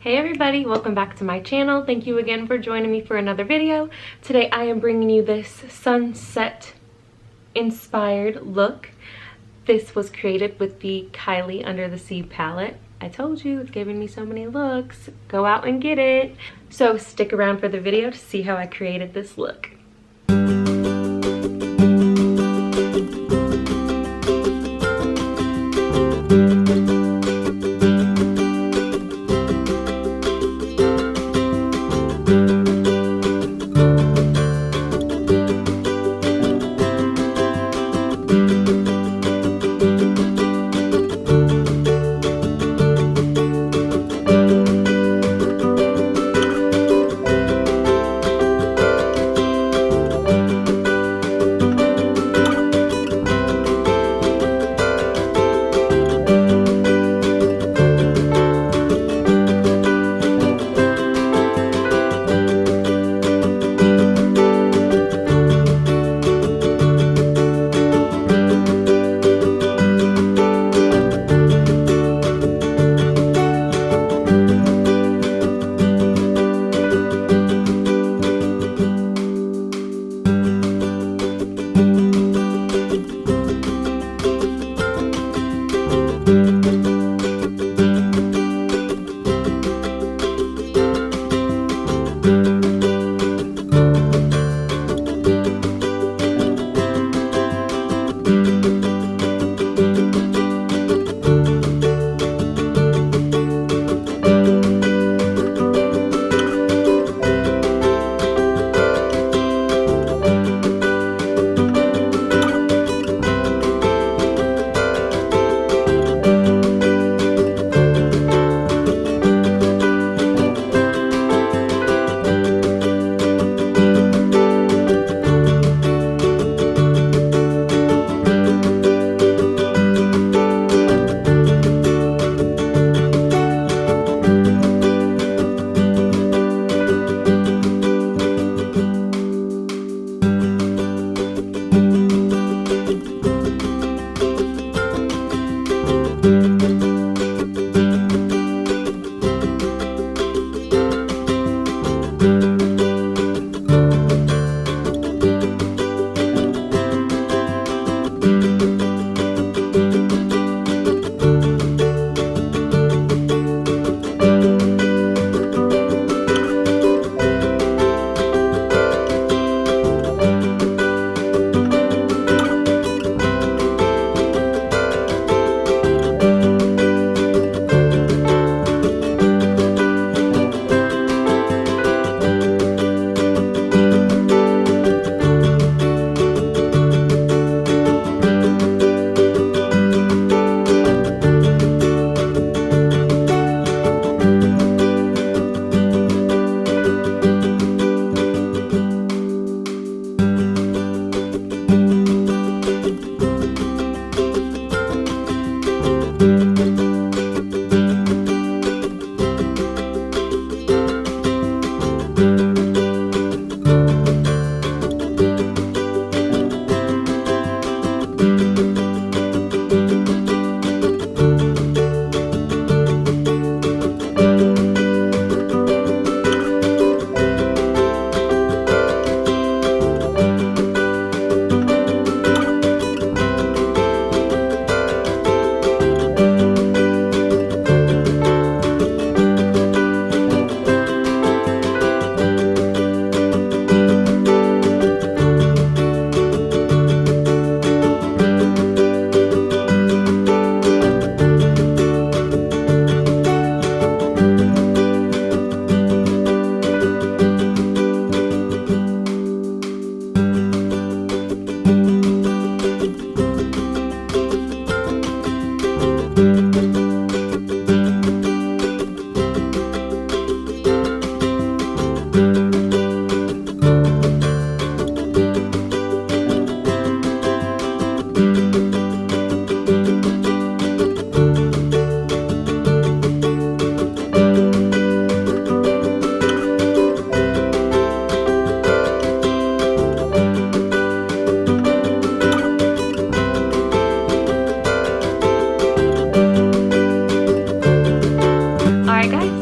Hey everybody, welcome back to my channel. Thank you again for joining me for another video. Today I am bringing you this sunset inspired look. This was created with the Kylie Under the Sea palette. I told you, it's giving me so many looks. Go out and get it. So stick around for the video to see how I created this look.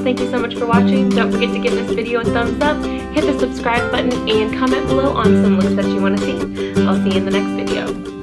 thank you so much for watching. Don't forget to give this video a thumbs up, hit the subscribe button, and comment below on some looks that you want to see. I'll see you in the next video.